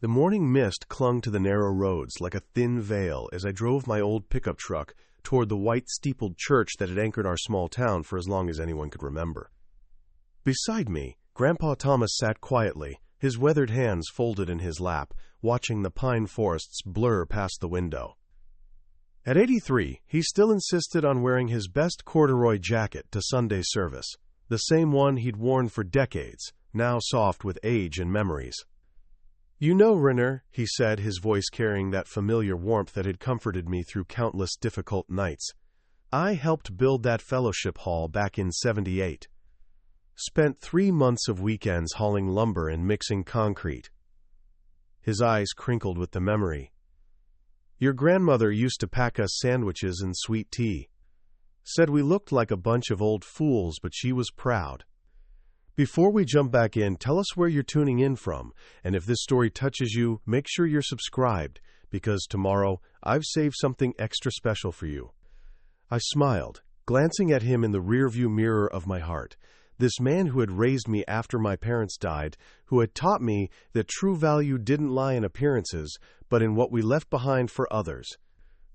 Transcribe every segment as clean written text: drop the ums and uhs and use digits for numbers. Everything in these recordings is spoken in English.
The morning mist clung to the narrow roads like a thin veil as I drove my old pickup truck toward the white-steepled church that had anchored our small town for as long as anyone could remember. Beside me, Grandpa Thomas sat quietly, his weathered hands folded in his lap, watching the pine forests blur past the window. At 83, he still insisted on wearing his best corduroy jacket to Sunday service, the same one he'd worn for decades, now soft with age and memories. "You know, Rener," he said, his voice carrying that familiar warmth that had comforted me through countless difficult nights, "I helped build that fellowship hall back in '78. Spent 3 months of weekends hauling lumber and mixing concrete." His eyes crinkled with the memory. "Your grandmother used to pack us sandwiches and sweet tea. Said we looked like a bunch of old fools, but she was proud. Before we jump back in, tell us where you're tuning in from, and if this story touches you, make sure you're subscribed, because tomorrow I've saved something extra special for you." I smiled, glancing at him in the rearview mirror of my heart, this man who had raised me after my parents died, who had taught me that true value didn't lie in appearances, but in what we left behind for others.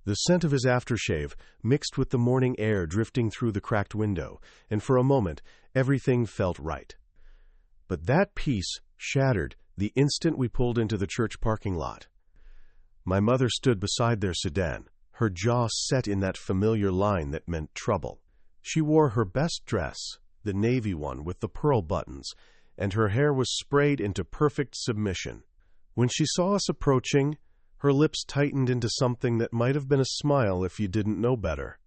The scent of his aftershave mixed with the morning air drifting through the cracked window, and for a moment, everything felt right. But that peace shattered the instant we pulled into the church parking lot. My mother stood beside their sedan, her jaw set in that familiar line that meant trouble. She wore her best dress, the navy one with the pearl buttons, and her hair was sprayed into perfect submission. When she saw us approaching, her lips tightened into something that might have been a smile if you didn't know better.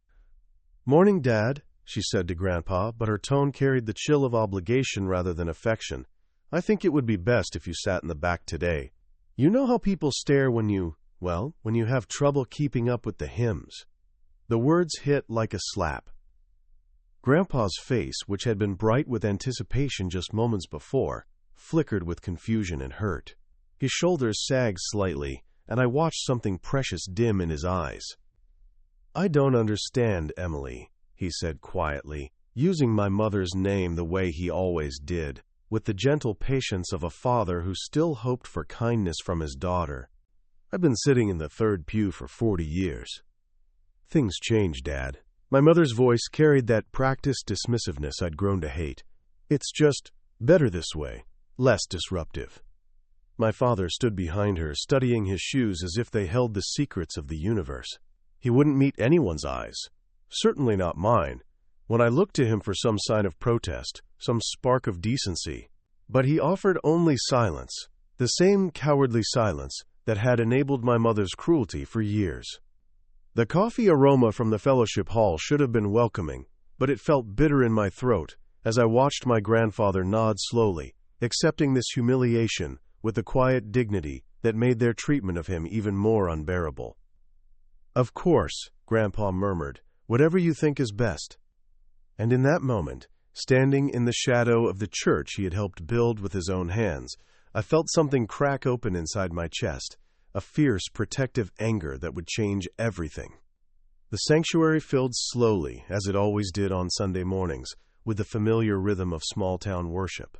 "Morning, Dad," she said to Grandpa, but her tone carried the chill of obligation rather than affection. "I think it would be best if you sat in the back today. You know how people stare when you have trouble keeping up with the hymns." The words hit like a slap. Grandpa's face, which had been bright with anticipation just moments before, flickered with confusion and hurt. His shoulders sagged slightly, and I watched something precious dim in his eyes. "I don't understand, Emily," he said quietly, using my mother's name the way he always did, with the gentle patience of a father who still hoped for kindness from his daughter. "I've been sitting in the third pew for 40 years. Things change, Dad." My mother's voice carried that practiced dismissiveness I'd grown to hate. "It's just better this way, less disruptive." My father stood behind her, studying his shoes as if they held the secrets of the universe. He wouldn't meet anyone's eyes, certainly not mine, when I looked to him for some sign of protest, some spark of decency. But he offered only silence, the same cowardly silence that had enabled my mother's cruelty for years. The coffee aroma from the fellowship hall should have been welcoming, but it felt bitter in my throat as I watched my grandfather nod slowly, accepting this humiliation with a quiet dignity that made their treatment of him even more unbearable. "Of course," Grandpa murmured, "whatever you think is best." And in that moment, standing in the shadow of the church he had helped build with his own hands, I felt something crack open inside my chest, a fierce, protective anger that would change everything. The sanctuary filled slowly, as it always did on Sunday mornings, with the familiar rhythm of small-town worship.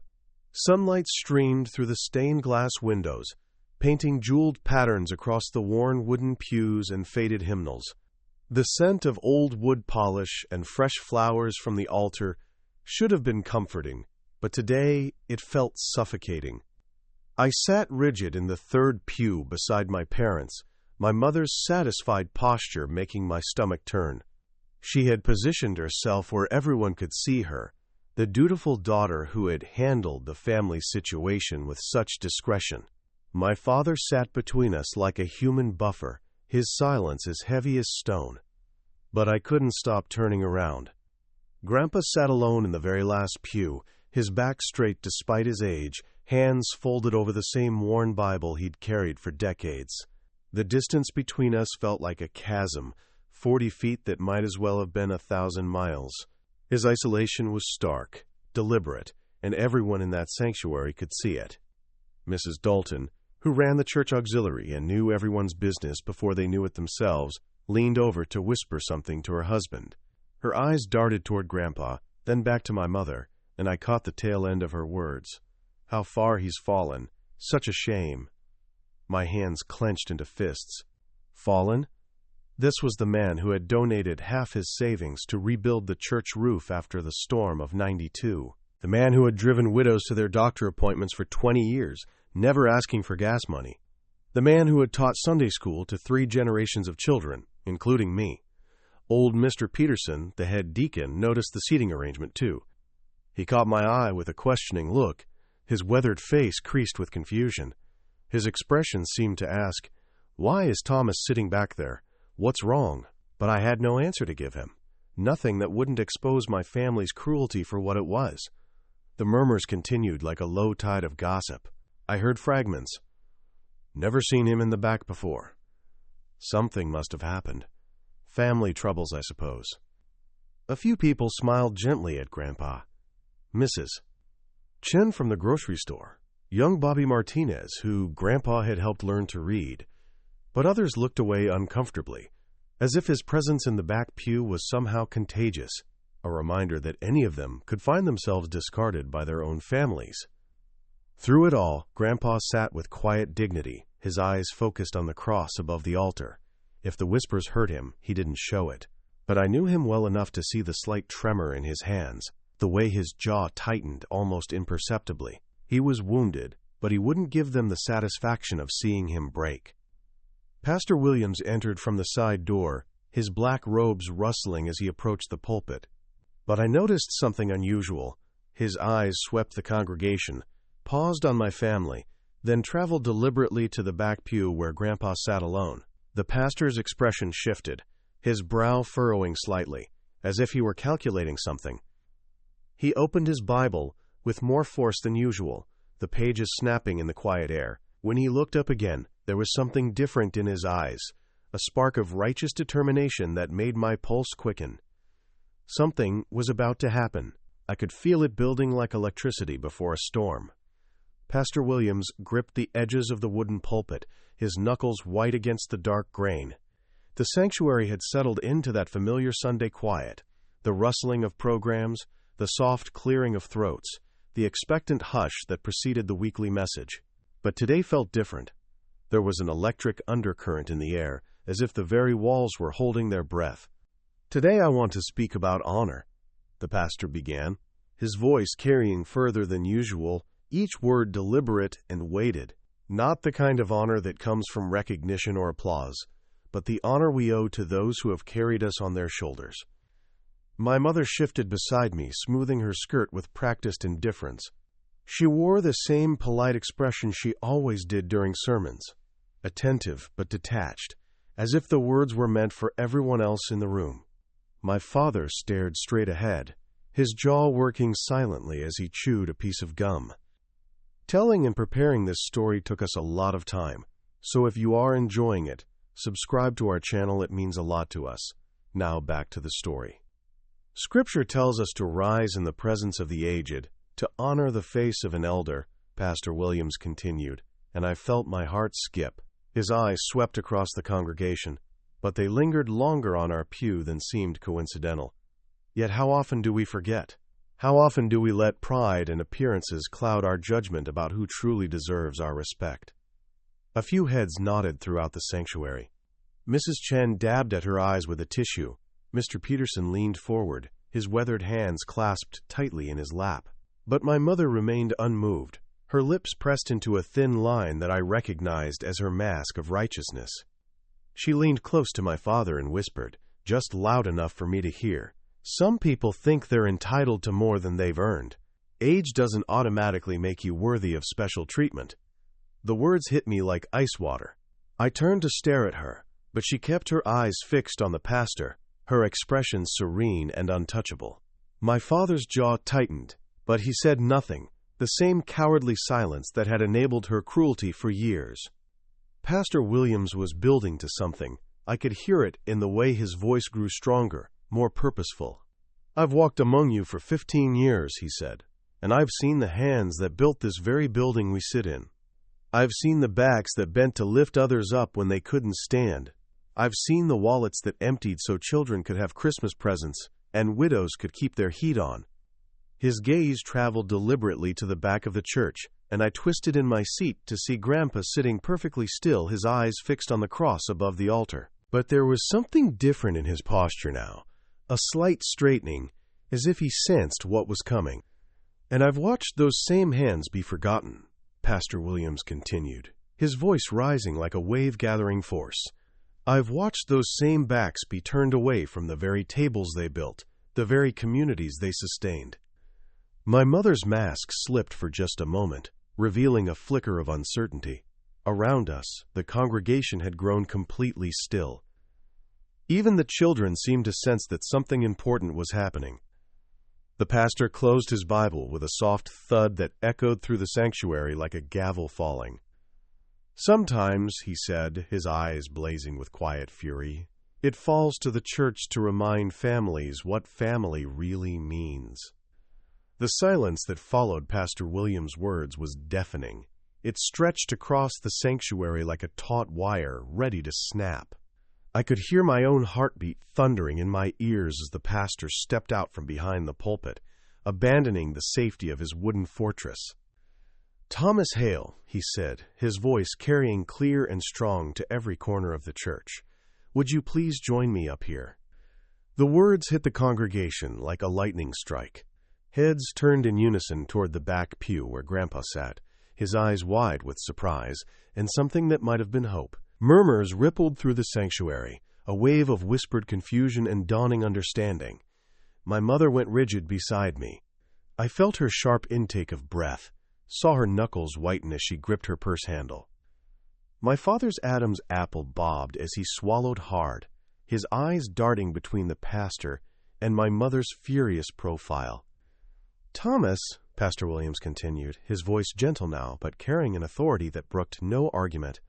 Sunlight streamed through the stained glass windows, painting jeweled patterns across the worn wooden pews and faded hymnals. The scent of old wood polish and fresh flowers from the altar should have been comforting, but today it felt suffocating. I sat rigid in the third pew beside my parents, my mother's satisfied posture making my stomach turn. She had positioned herself where everyone could see her, the dutiful daughter who had handled the family situation with such discretion. My father sat between us like a human buffer, his silence as heavy as stone. But I couldn't stop turning around. Grandpa sat alone in the very last pew, his back straight despite his age, hands folded over the same worn Bible he'd carried for decades. The distance between us felt like a chasm, 40 feet that might as well have been 1,000 miles. His isolation was stark, deliberate, and everyone in that sanctuary could see it. Mrs. Dalton, who ran the church auxiliary and knew everyone's business before they knew it themselves, leaned over to whisper something to her husband. Her eyes darted toward Grandpa, then back to my mother, and I caught the tail end of her words. "How far he's fallen. Such a shame." my hands clenched into fists. Fallen? This was the man who had donated half his savings to rebuild the church roof after the storm of '92. The man who had driven widows to their doctor appointments for 20 years, never asking for gas money. The man who had taught Sunday school to 3 generations of children, including me. Old Mr. Peterson, the head deacon, noticed the seating arrangement too. He caught my eye with a questioning look. His weathered face creased with confusion. His expression seemed to ask, "Why is Thomas sitting back there? What's wrong?" But I had no answer to give him. Nothing that wouldn't expose my family's cruelty for what it was. The murmurs continued like a low tide of gossip. I heard fragments. "Never seen him in the back before. Something must have happened. Family troubles, I suppose." A few people smiled gently at Grandpa. Mrs. Chen from the grocery store, young Bobby Martinez, who Grandpa had helped learn to read. But others looked away uncomfortably, as if his presence in the back pew was somehow contagious, a reminder that any of them could find themselves discarded by their own families. Through it all, Grandpa sat with quiet dignity, his eyes focused on the cross above the altar. If the whispers hurt him, he didn't show it. But I knew him well enough to see the slight tremor in his hands, the way his jaw tightened almost imperceptibly. He was wounded, but he wouldn't give them the satisfaction of seeing him break. Pastor Williams entered from the side door, his black robes rustling as he approached the pulpit. But I noticed something unusual. His eyes swept the congregation, paused on my family, then traveled deliberately to the back pew where Grandpa sat alone. The pastor's expression shifted, his brow furrowing slightly, as if he were calculating something. He opened his Bible with more force than usual, the pages snapping in the quiet air. When he looked up again, there was something different in his eyes, a spark of righteous determination that made my pulse quicken. Something was about to happen. I could feel it building like electricity before a storm. Pastor Williams gripped the edges of the wooden pulpit, his knuckles white against the dark grain. The sanctuary had settled into that familiar Sunday quiet, the rustling of programs, the soft clearing of throats, the expectant hush that preceded the weekly message. But today felt different. There was an electric undercurrent in the air, as if the very walls were holding their breath. "Today I want to speak about honor," the pastor began, his voice carrying further than usual, each word deliberate and weighted. Not the kind of honor that comes from recognition or applause, but the honor we owe to those who have carried us on their shoulders. My mother shifted beside me, smoothing her skirt with practiced indifference. She wore the same polite expression she always did during sermons, attentive but detached, as if the words were meant for everyone else in the room. My father stared straight ahead, his jaw working silently as he chewed a piece of gum. Telling and preparing this story took us a lot of time, so if you are enjoying it, subscribe to our channel. It means a lot to us. Now back to the story. Scripture tells us to rise in the presence of the aged, to honor the face of an elder, Pastor Williams continued, and I felt my heart skip. His eyes swept across the congregation, but they lingered longer on our pew than seemed coincidental. Yet how often do we forget? How often do we let pride and appearances cloud our judgment about who truly deserves our respect? A few heads nodded throughout the sanctuary. Mrs. Chen dabbed at her eyes with a tissue. Mr. Peterson leaned forward, his weathered hands clasped tightly in his lap. But my mother remained unmoved, her lips pressed into a thin line that I recognized as her mask of righteousness. She leaned close to my father and whispered, just loud enough for me to hear, "Some people think they're entitled to more than they've earned. Age doesn't automatically make you worthy of special treatment." The words hit me like ice water. I turned to stare at her, but she kept her eyes fixed on the pastor, her expression serene and untouchable. My father's jaw tightened, but he said nothing, the same cowardly silence that had enabled her cruelty for years. Pastor Williams was building to something. I could hear it in the way his voice grew stronger, more purposeful. "I've walked among you for 15 years, he said, "and I've seen the hands that built this very building we sit in. I've seen the backs that bent to lift others up when they couldn't stand. I've seen the wallets that emptied so children could have Christmas presents and widows could keep their heat on." His gaze traveled deliberately to the back of the church, and I twisted in my seat to see Grandpa sitting perfectly still, his eyes fixed on the cross above the altar. But there was something different in his posture now, a slight straightening, as if he sensed what was coming. "And I've watched those same hands be forgotten," Pastor Williams continued, his voice rising like a wave-gathering force. "I've watched those same backs be turned away from the very tables they built, the very communities they sustained." My mother's mask slipped for just a moment, revealing a flicker of uncertainty. Around us, the congregation had grown completely still. Even the children seemed to sense that something important was happening. The pastor closed his Bible with a soft thud that echoed through the sanctuary like a gavel falling. "Sometimes," he said, his eyes blazing with quiet fury, "it falls to the church to remind families what family really means." The silence that followed Pastor Williams' words was deafening. It stretched across the sanctuary like a taut wire, ready to snap. I could hear my own heartbeat thundering in my ears as the pastor stepped out from behind the pulpit, abandoning the safety of his wooden fortress. "Thomas Hale," he said, his voice carrying clear and strong to every corner of the church, "would you please join me up here?" The words hit the congregation like a lightning strike. Heads turned in unison toward the back pew where Grandpa sat, his eyes wide with surprise and something that might have been hope. Murmurs rippled through the sanctuary, a wave of whispered confusion and dawning understanding. My mother went rigid beside me. I felt her sharp intake of breath, saw her knuckles whiten as she gripped her purse handle. My father's Adam's apple bobbed as he swallowed hard, his eyes darting between the pastor and my mother's furious profile. "Thomas," Pastor Williams continued, his voice gentle now, but carrying an authority that brooked no argument,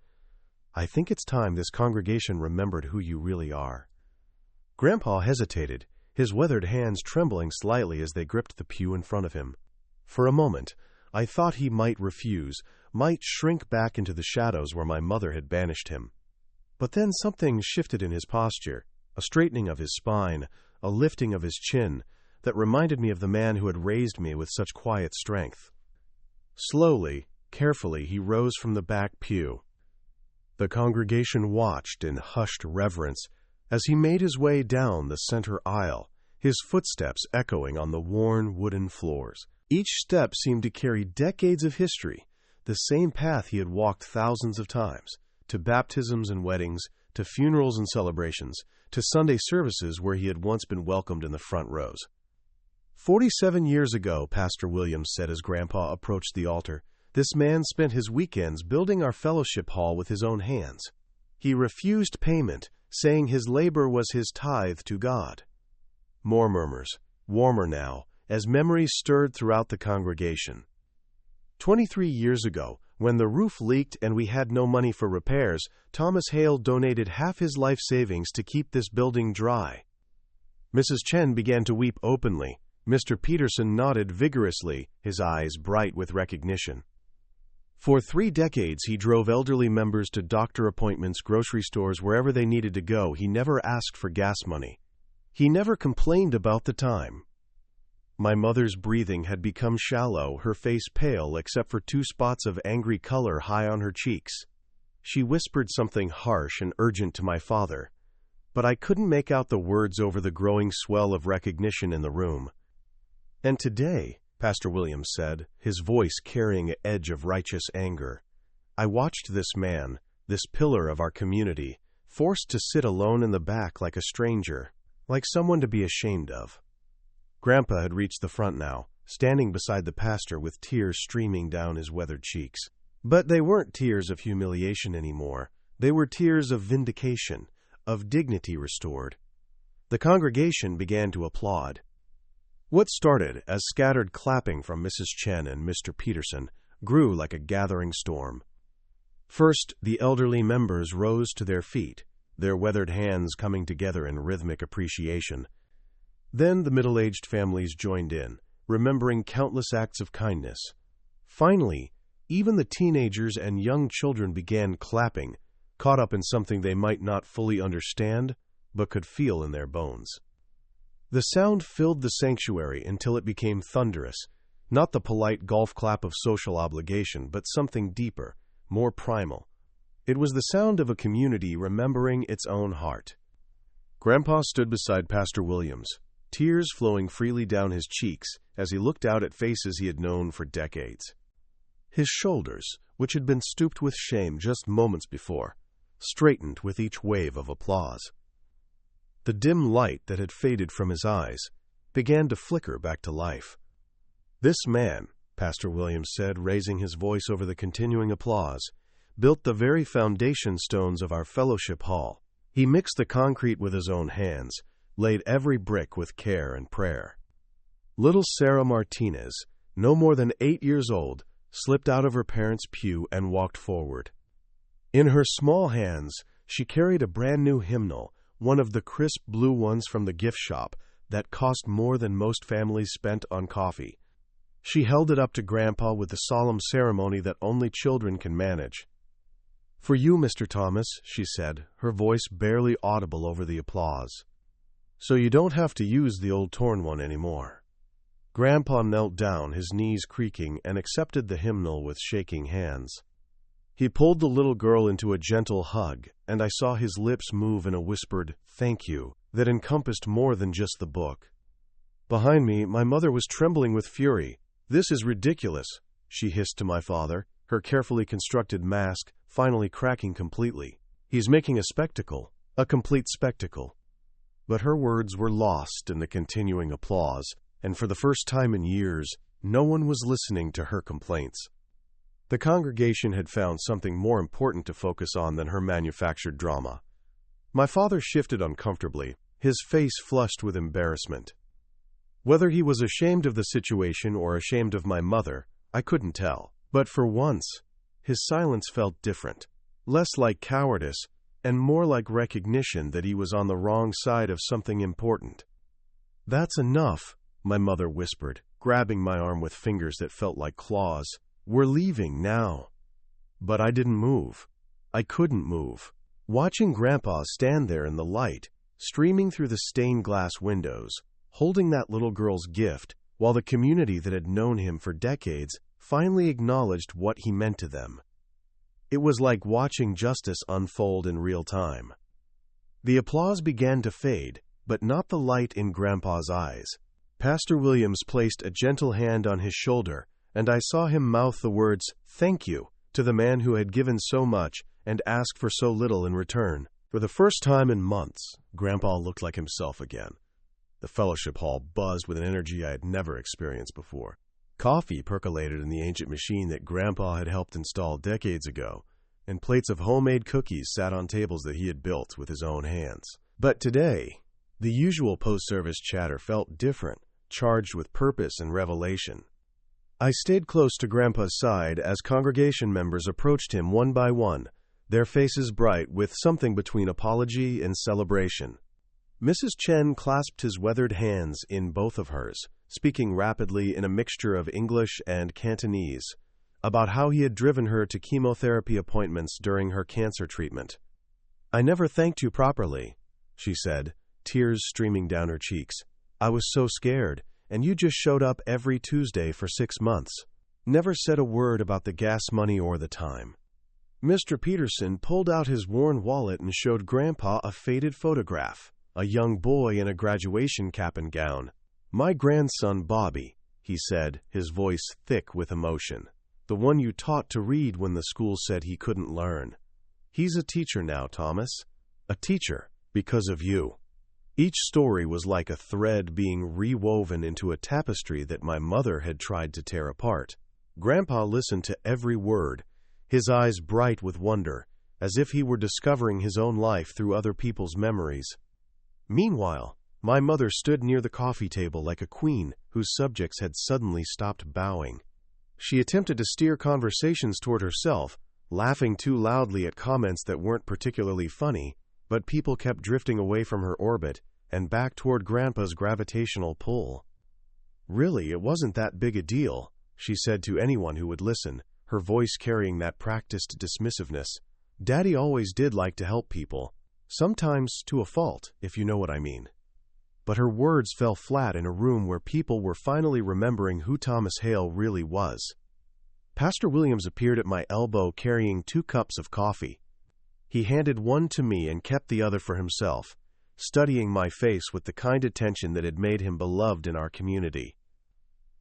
"I think it's time this congregation remembered who you really are." Grandpa hesitated, his weathered hands trembling slightly as they gripped the pew in front of him. For a moment, I thought he might refuse, might shrink back into the shadows where my mother had banished him. But then something shifted in his posture, a straightening of his spine, a lifting of his chin, that reminded me of the man who had raised me with such quiet strength. Slowly, carefully, he rose from the back pew. The congregation watched in hushed reverence as he made his way down the center aisle, his footsteps echoing on the worn wooden floors. Each step seemed to carry decades of history, the same path he had walked thousands of times, to baptisms and weddings, to funerals and celebrations, to Sunday services where he had once been welcomed in the front rows. 47 years ago, Pastor Williams said as Grandpa approached the altar, this man spent his weekends building our fellowship hall with his own hands. He refused payment, saying his labor was his tithe to God. More murmurs, warmer now, as memories stirred throughout the congregation. 23 years ago, when the roof leaked and we had no money for repairs, Thomas Hale donated half his life savings to keep this building dry. Mrs. Chen began to weep openly. Mr. Peterson nodded vigorously, his eyes bright with recognition. For 3 decades, he drove elderly members to doctor appointments, grocery stores, wherever they needed to go. He never asked for gas money. He never complained about the time. My mother's breathing had become shallow, her face pale except for 2 spots of angry color high on her cheeks. She whispered something harsh and urgent to my father, but I couldn't make out the words over the growing swell of recognition in the room. "And today," Pastor Williams said, his voice carrying an edge of righteous anger, "I watched this man, this pillar of our community, forced to sit alone in the back like a stranger, like someone to be ashamed of." Grandpa had reached the front now, standing beside the pastor with tears streaming down his weathered cheeks. But they weren't tears of humiliation anymore. They were tears of vindication, of dignity restored. The congregation began to applaud. What started as scattered clapping from Mrs. Chen and Mr. Peterson grew like a gathering storm. First, the elderly members rose to their feet, their weathered hands coming together in rhythmic appreciation. Then the middle-aged families joined in, remembering countless acts of kindness. Finally, even the teenagers and young children began clapping, caught up in something they might not fully understand, but could feel in their bones. The sound filled the sanctuary until it became thunderous, Not the polite golf clap of social obligation, but something deeper, more primal. It was the sound of a community remembering its own heart. Grandpa stood beside Pastor Williams, tears flowing freely down his cheeks as he looked out at faces he had known for decades. His shoulders, which had been stooped with shame just moments before, straightened with each wave of applause. The dim light that had faded from his eyes began to flicker back to life. "This man," Pastor Williams said, raising his voice over the continuing applause, "built the very foundation stones of our fellowship hall. He mixed the concrete with his own hands, laid every brick with care and prayer." Little Sarah Martinez, no more than 8 years old, slipped out of her parents' pew and walked forward. In her small hands, she carried a brand-new hymnal, one of the crisp blue ones from the gift shop that cost more than most families spent on coffee. She held it up to Grandpa with the solemn ceremony that only children can manage. "For you, Mr. Thomas," she said, her voice barely audible over the applause. "So you don't have to use the old torn one anymore." Grandpa knelt down, his knees creaking, and accepted the hymnal with shaking hands. He pulled the little girl into a gentle hug, and I saw his lips move in a whispered "thank you" that encompassed more than just the book. Behind me, my mother was trembling with fury. "This is ridiculous," she hissed to my father, her carefully constructed mask finally cracking completely. "He's making a spectacle, a complete spectacle." But her words were lost in the continuing applause, and for the first time in years, no one was listening to her complaints. The congregation had found something more important to focus on than her manufactured drama. My father shifted uncomfortably, his face flushed with embarrassment. Whether he was ashamed of the situation or ashamed of my mother, I couldn't tell. But for once, his silence felt different, less like cowardice and more like recognition that he was on the wrong side of something important. "That's enough," my mother whispered, grabbing my arm with fingers that felt like claws. "We're leaving now." But I didn't move. I couldn't move. Watching Grandpa stand there in the light, streaming through the stained glass windows, holding that little girl's gift, while the community that had known him for decades finally acknowledged what he meant to them. It was like watching justice unfold in real time. The applause began to fade, but not the light in Grandpa's eyes. Pastor Williams placed a gentle hand on his shoulder, and I saw him mouth the words, "Thank you," to the man who had given so much and asked for so little in return. For the first time in months, Grandpa looked like himself again. The fellowship hall buzzed with an energy I had never experienced before. Coffee percolated in the ancient machine that Grandpa had helped install decades ago, and plates of homemade cookies sat on tables that he had built with his own hands. But today, the usual post-service chatter felt different, charged with purpose and revelation. I stayed close to Grandpa's side as congregation members approached him one by one, their faces bright with something between apology and celebration. Mrs. Chen clasped his weathered hands in both of hers, speaking rapidly in a mixture of English and Cantonese, about how he had driven her to chemotherapy appointments during her cancer treatment. "I never thanked you properly," she said, tears streaming down her cheeks. "I was so scared, and you just showed up every Tuesday for 6 months. Never said a word about the gas money or the time." Mr. Peterson pulled out his worn wallet and showed Grandpa a faded photograph, a young boy in a graduation cap and gown. "My grandson Bobby," he said, his voice thick with emotion. "The one you taught to read when the school said he couldn't learn. He's a teacher now, Thomas. A teacher because of you." Each story was like a thread being rewoven into a tapestry that my mother had tried to tear apart. Grandpa listened to every word, his eyes bright with wonder, as if he were discovering his own life through other people's memories. Meanwhile, my mother stood near the coffee table like a queen whose subjects had suddenly stopped bowing. She attempted to steer conversations toward herself, laughing too loudly at comments that weren't particularly funny, but people kept drifting away from her orbit and back toward Grandpa's gravitational pull. "Really, it wasn't that big a deal," she said to anyone who would listen, her voice carrying that practiced dismissiveness. "Daddy always did like to help people, sometimes to a fault, if you know what I mean. but her words fell flat in a room where people were finally remembering who Thomas Hale really was. Pastor Williams appeared at my elbow carrying 2 cups of coffee. He handed one to me and kept the other for himself, studying my face with the kind attention that had made him beloved in our community.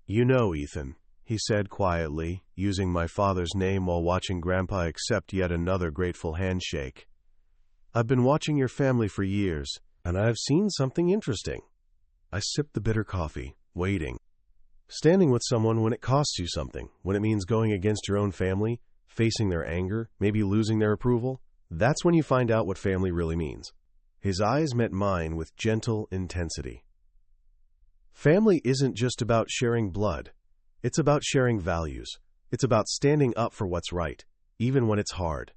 "You know, Ethan," he said quietly, using my father's name while watching Grandpa accept yet another grateful handshake. "I've been watching your family for years, and I've seen something interesting." I sipped the bitter coffee, waiting. Standing with someone when it costs you something, when it means going against your own family, facing their anger, maybe losing their approval, that's when you find out what family really means. His eyes met mine with gentle intensity. Family isn't just about sharing blood. It's about sharing values. It's about standing up for what's right, even when it's hard.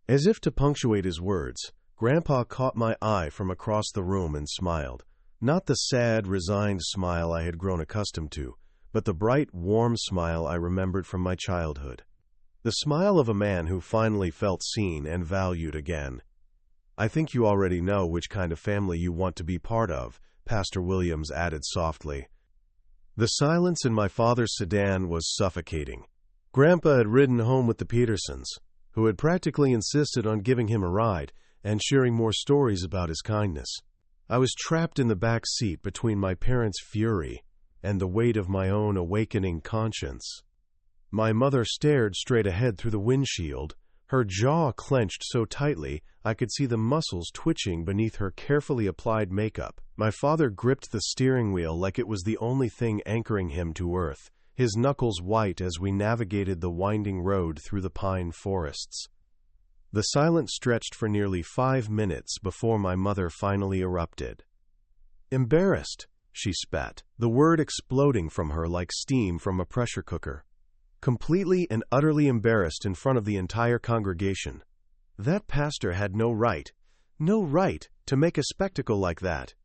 As if to punctuate his words, Grandpa caught my eye from across the room and smiled. Not the sad, resigned smile I had grown accustomed to, but the bright, warm smile I remembered from my childhood. The smile of a man who finally felt seen and valued again. "I think you already know which kind of family you want to be part of," Pastor Williams added softly. The silence in my father's sedan was suffocating. Grandpa had ridden home with the Petersons, who had practically insisted on giving him a ride and sharing more stories about his kindness. I was trapped in the back seat between my parents' fury and the weight of my own awakening conscience. My mother stared straight ahead through the windshield, her jaw clenched so tightly I could see the muscles twitching beneath her carefully applied makeup. My father gripped the steering wheel like it was the only thing anchoring him to earth, his knuckles white as we navigated the winding road through the pine forests. The silence stretched for nearly 5 minutes before my mother finally erupted. "Embarrassed," she spat, the word exploding from her like steam from a pressure cooker. Completely and utterly embarrassed in front of the entire congregation. That pastor had no right to make a spectacle like that.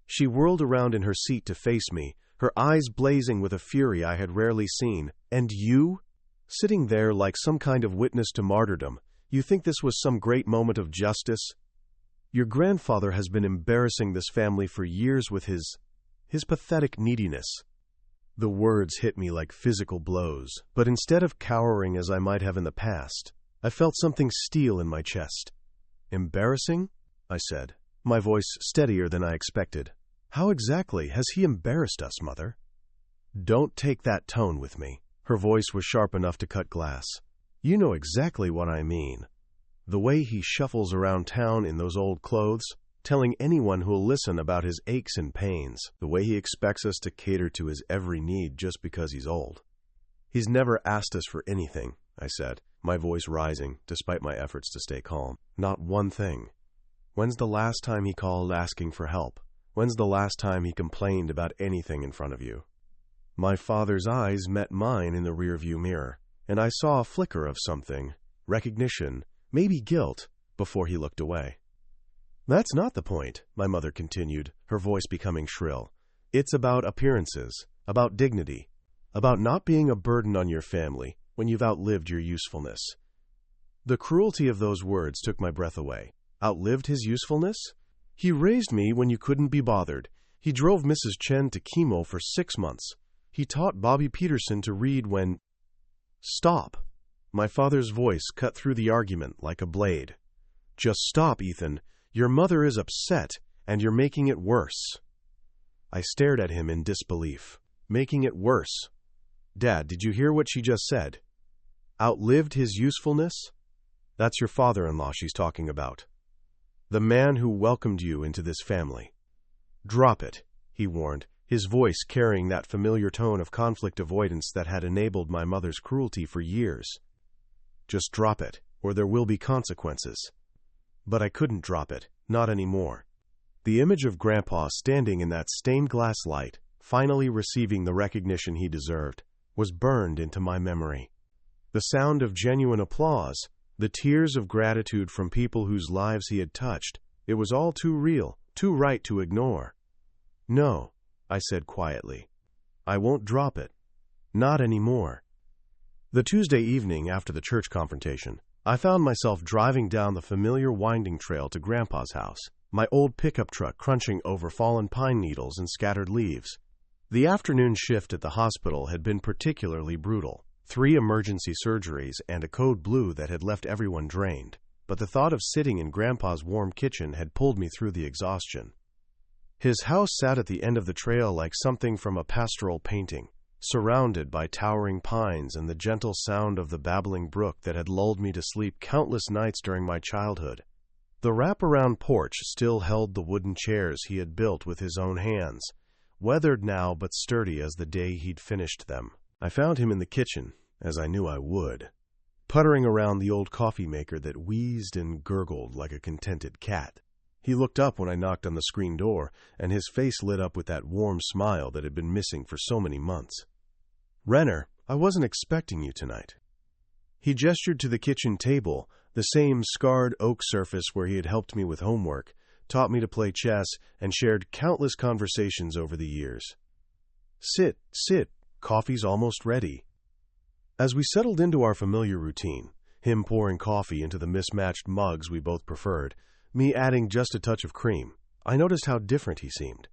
She whirled around in her seat to face me, her eyes blazing with a fury I had rarely seen. "And you? Sitting there like some kind of witness to martyrdom, you think this was some great moment of justice? Your grandfather has been embarrassing this family for years with his pathetic neediness." The words hit me like physical blows, but instead of cowering as I might have in the past, I felt something steel in my chest. "Embarrassing?" I said, my voice steadier than I expected. "How exactly has he embarrassed us, Mother?" "Don't take that tone with me." Her voice was sharp enough to cut glass. "You know exactly what I mean. The way he shuffles around town in those old clothes, telling anyone who'll listen about his aches and pains, the way he expects us to cater to his every need just because he's old." "He's never asked us for anything," I said, my voice rising despite my efforts to stay calm. "Not one thing. When's the last time he called asking for help? When's the last time he complained about anything in front of you?" My father's eyes met mine in the rearview mirror, and I saw a flicker of something, recognition, maybe guilt, before he looked away. "That's not the point," my mother continued, her voice becoming shrill. "It's about appearances, about dignity, about not being a burden on your family when you've outlived your usefulness." The cruelty of those words took my breath away. Outlived his usefulness? "He raised me when you couldn't be bothered. He drove Mrs. Chen to chemo for 6 months. He taught Bobby Peterson to read when—" "Stop." My father's voice cut through the argument like a blade. "Just stop, Ethan. Your mother is upset, and you're making it worse." I stared at him in disbelief. "Making it worse? Dad, did you hear what she just said? Outlived his usefulness? That's your father-in-law she's talking about. The man who welcomed you into this family." "Drop it," he warned, his voice carrying that familiar tone of conflict avoidance that had enabled my mother's cruelty for years. "Just drop it, or there will be consequences." But I couldn't drop it, not anymore. The image of Grandpa standing in that stained glass light, finally receiving the recognition he deserved, was burned into my memory. The sound of genuine applause, the tears of gratitude from people whose lives he had touched, it was all too real, too right to ignore. "No," I said quietly. "I won't drop it. Not anymore." The Tuesday evening after the church confrontation, I found myself driving down the familiar winding trail to Grandpa's house. my old pickup truck crunching over fallen pine needles and scattered leaves. The afternoon shift at the hospital had been particularly brutal. 3 emergency surgeries and a code blue that had left everyone drained. But the thought of sitting in Grandpa's warm kitchen had pulled me through the exhaustion. His house sat at the end of the trail like something from a pastoral painting, surrounded by towering pines and the gentle sound of the babbling brook that had lulled me to sleep countless nights during my childhood. The wraparound porch still held the wooden chairs he had built with his own hands, weathered now but sturdy as the day he'd finished them. I found him in the kitchen, as I knew I would, puttering around the old coffee maker that wheezed and gurgled like a contented cat. He looked up when I knocked on the screen door, and his face lit up with that warm smile that had been missing for so many months. "Rener, I wasn't expecting you tonight." He gestured to the kitchen table, the same scarred oak surface where he had helped me with homework, taught me to play chess, and shared countless conversations over the years. Sit, coffee's almost ready." As we settled into our familiar routine, him pouring coffee into the mismatched mugs we both preferred, me adding just a touch of cream, I noticed how different he seemed.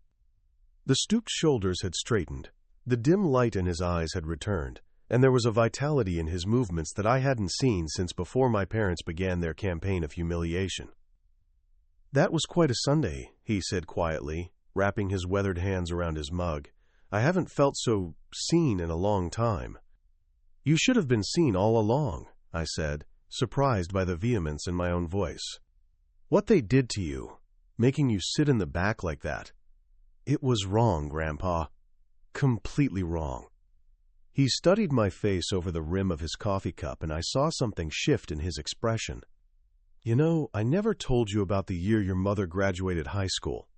The stooped shoulders had straightened, the dim light in his eyes had returned, and there was a vitality in his movements that I hadn't seen since before my parents began their campaign of humiliation. "That was quite a Sunday," he said quietly, wrapping his weathered hands around his mug. "I haven't felt so seen in a long time." "You should have been seen all along," I said, surprised by the vehemence in my own voice. "What they did to you, making you sit in the back like that, it was wrong, Grandpa. Completely wrong." He studied my face over the rim of his coffee cup, and I saw something shift in his expression. "You know, I never told you about the year your mother graduated high school."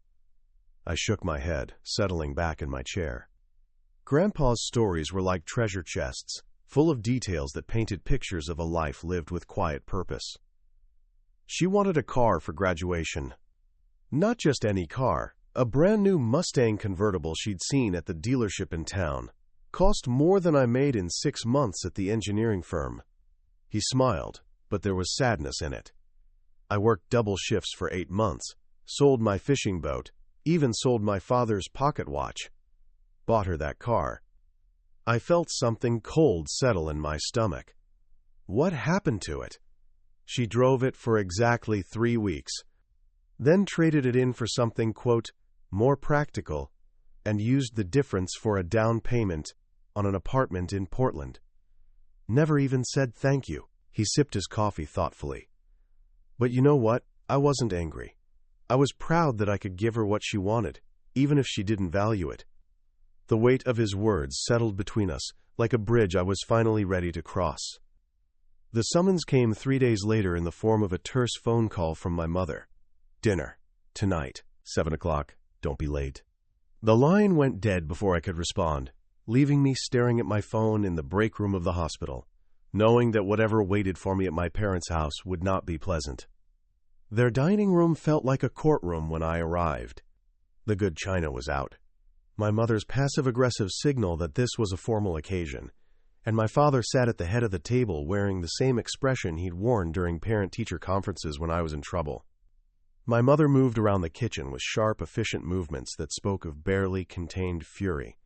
I shook my head, settling back in my chair. Grandpa's stories were like treasure chests, full of details that painted pictures of a life lived with quiet purpose. She wanted a car for graduation. Not just any car, a brand new Mustang convertible she'd seen at the dealership in town. Cost more than I made in 6 months at the engineering firm. He smiled, but there was sadness in it. I worked double shifts for 8 months, sold my fishing boat, even sold my father's pocket watch. Bought her that car. I felt something cold settle in my stomach. What happened to it? She drove it for exactly 3 weeks, then traded it in for something, quote, more practical, and used the difference for a down payment on an apartment in Portland. Never even said thank you. He sipped his coffee thoughtfully. But you know what? I wasn't angry. I was proud that I could give her what she wanted, even if she didn't value it. The weight of his words settled between us, like a bridge I was finally ready to cross. The summons came 3 days later in the form of a terse phone call from my mother. "Dinner. Tonight. 7 o'clock. Don't be late." The line went dead before I could respond, leaving me staring at my phone in the break room of the hospital, knowing that whatever waited for me at my parents' house would not be pleasant. Their dining room felt like a courtroom when I arrived. The good china was out, my mother's passive-aggressive signal that this was a formal occasion, and my father sat at the head of the table wearing the same expression he'd worn during parent-teacher conferences when I was in trouble. My mother moved around the kitchen with sharp, efficient movements that spoke of barely contained fury.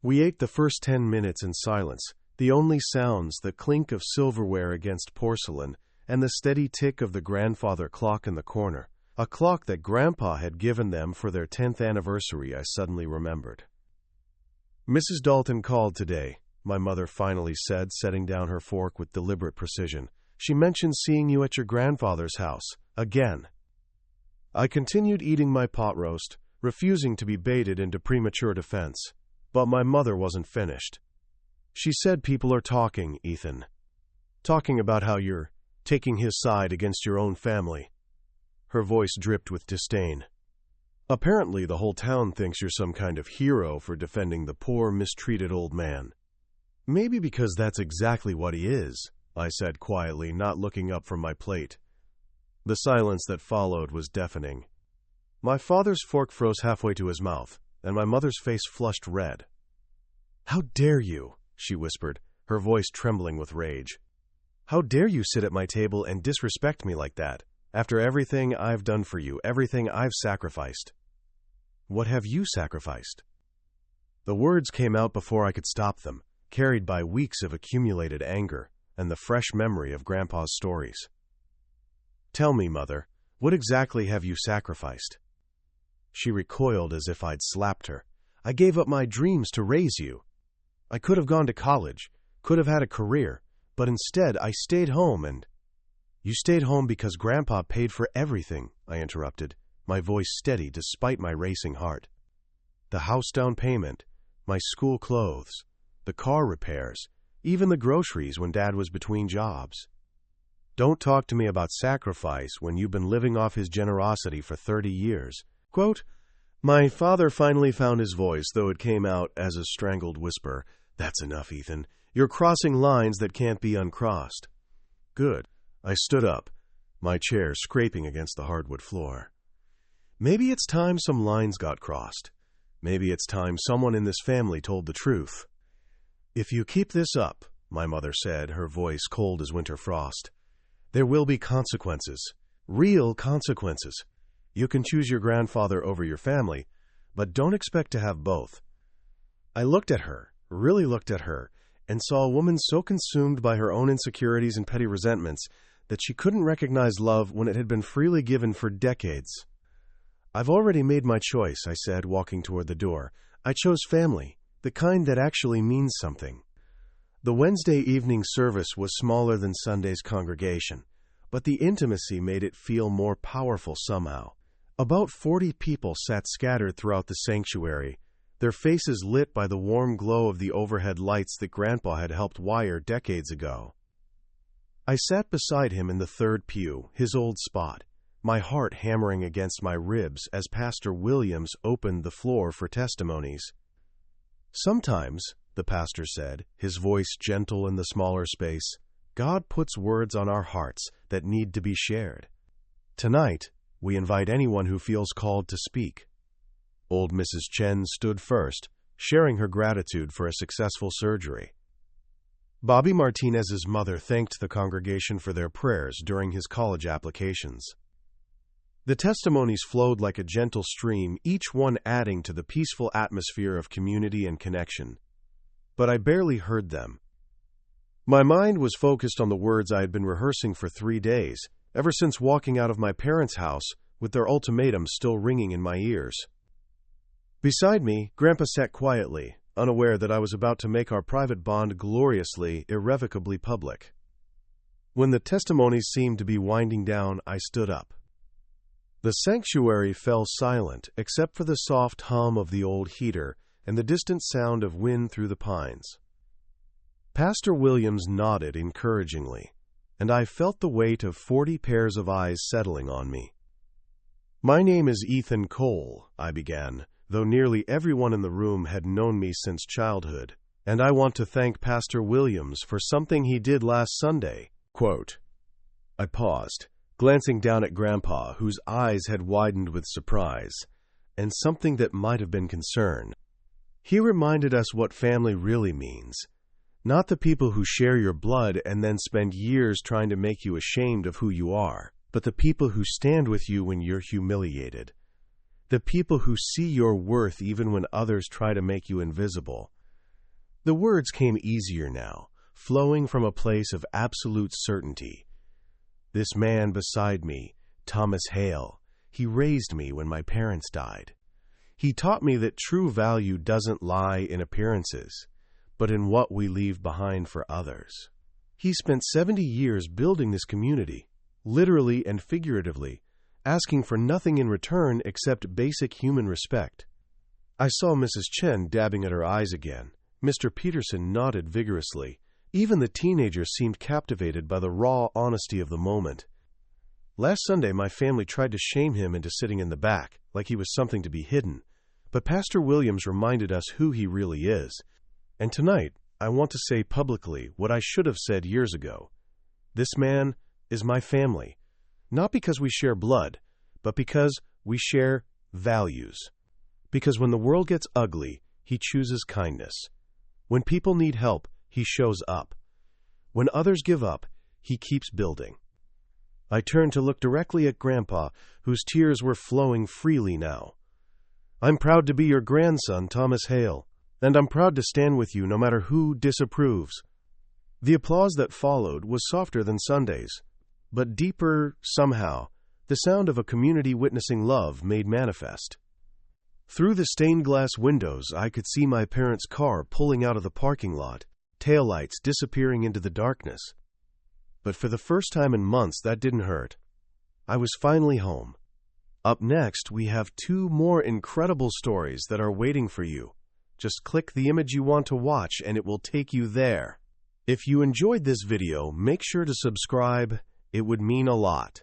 We ate the first 10 minutes in silence, the only sounds the clink of silverware against porcelain and the steady tick of the grandfather clock in the corner, a clock that Grandpa had given them for their 10th anniversary. I suddenly remembered. "Mrs. Dalton called today," my mother finally said, setting down her fork with deliberate precision. "She mentioned seeing you at your grandfather's house, again." I continued eating my pot roast, refusing to be baited into premature defense. But my mother wasn't finished. "She said people are talking, Ethan. Talking about how you're taking his side against your own family." Her voice dripped with disdain. "Apparently the whole town thinks you're some kind of hero for defending the poor, mistreated old man." "Maybe because that's exactly what he is," I said quietly, not looking up from my plate. The silence that followed was deafening. My father's fork froze halfway to his mouth, and my mother's face flushed red. "How dare you?" she whispered, her voice trembling with rage. "How dare you sit at my table and disrespect me like that, After everything I've done for you, everything I've sacrificed. What have you sacrificed? The words came out before I could stop them, carried by weeks of accumulated anger and the fresh memory of Grandpa's stories. Tell me, Mother, what exactly have you sacrificed? She recoiled as if I'd slapped her. I gave up my dreams to raise you. I could have gone to college, could have had a career, but instead I stayed home and... You stayed home because Grandpa paid for everything, I interrupted, my voice steady despite my racing heart. The house down payment, my school clothes, the car repairs, even the groceries when Dad was between jobs. Don't talk to me about sacrifice when you've been living off his generosity for 30 years. Quote, my father finally found his voice, though it came out as a strangled whisper. That's enough, Ethan. You're crossing lines that can't be uncrossed. Good. I stood up, my chair scraping against the hardwood floor. Maybe it's time some lines got crossed. Maybe it's time someone in this family told the truth. If you keep this up, my mother said, her voice cold as winter frost, there will be consequences. Real consequences. You can choose your grandfather over your family, but don't expect to have both. I looked at her, really looked at her, and saw a woman so consumed by her own insecurities and petty resentments that she couldn't recognize love when it had been freely given for decades. I've already made my choice, I said, walking toward the door. I chose family, the kind that actually means something. The Wednesday evening service was smaller than Sunday's congregation, but the intimacy made it feel more powerful somehow. About 40 people sat scattered throughout the sanctuary, their faces lit by the warm glow of the overhead lights that Grandpa had helped wire decades ago. I sat beside him in the third pew, his old spot, my heart hammering against my ribs as Pastor Williams opened the floor for testimonies. Sometimes, the pastor said, his voice gentle in the smaller space, God puts words on our hearts that need to be shared. Tonight, we invite anyone who feels called to speak. Old Mrs. Chen stood first, sharing her gratitude for a successful surgery. Bobby Martinez's mother thanked the congregation for their prayers during his college applications. The testimonies flowed like a gentle stream, each one adding to the peaceful atmosphere of community and connection. But I barely heard them. My mind was focused on the words I had been rehearsing for 3 days, ever since walking out of my parents' house with their ultimatum still ringing in my ears. Beside me, Grandpa sat quietly, unaware that I was about to make our private bond gloriously, irrevocably public. When the testimonies seemed to be winding down, I stood up. The sanctuary fell silent, except for the soft hum of the old heater and the distant sound of wind through the pines. Pastor Williams nodded encouragingly, and I felt the weight of 40 pairs of eyes settling on me. My name is Ethan Cole, I began, though nearly everyone in the room had known me since childhood, and I want to thank Pastor Williams for something he did last Sunday. Quote, I paused, glancing down at Grandpa, whose eyes had widened with surprise, and something that might have been concern. He reminded us what family really means. Not the people who share your blood and then spend years trying to make you ashamed of who you are, but the people who stand with you when you're humiliated. The people who see your worth even when others try to make you invisible. The words came easier now, flowing from a place of absolute certainty. This man beside me, Thomas Hale, he raised me when my parents died. He taught me that true value doesn't lie in appearances, but in what we leave behind for others. He spent 70 years building this community, literally and figuratively, asking for nothing in return except basic human respect. I saw Mrs. Chen dabbing at her eyes again. Mr. Peterson nodded vigorously. Even the teenagers seemed captivated by the raw honesty of the moment. Last Sunday, my family tried to shame him into sitting in the back, like he was something to be hidden. But Pastor Williams reminded us who he really is. And tonight, I want to say publicly what I should have said years ago. This man is my family, not because we share blood, but because we share values. Because when the world gets ugly, he chooses kindness. When people need help, he shows up. When others give up, he keeps building. I turned to look directly at Grandpa, whose tears were flowing freely now. "I'm proud to be your grandson, Thomas Hale, and I'm proud to stand with you no matter who disapproves." The applause that followed was softer than Sunday's, but deeper, somehow, the sound of a community witnessing love made manifest. Through the stained glass windows, I could see my parents' car pulling out of the parking lot, taillights disappearing into the darkness. But for the first time in months, that didn't hurt. I was finally home. Up next, we have 2 more incredible stories that are waiting for you. Just click the image you want to watch and it will take you there. If you enjoyed this video, make sure to subscribe. It would mean a lot.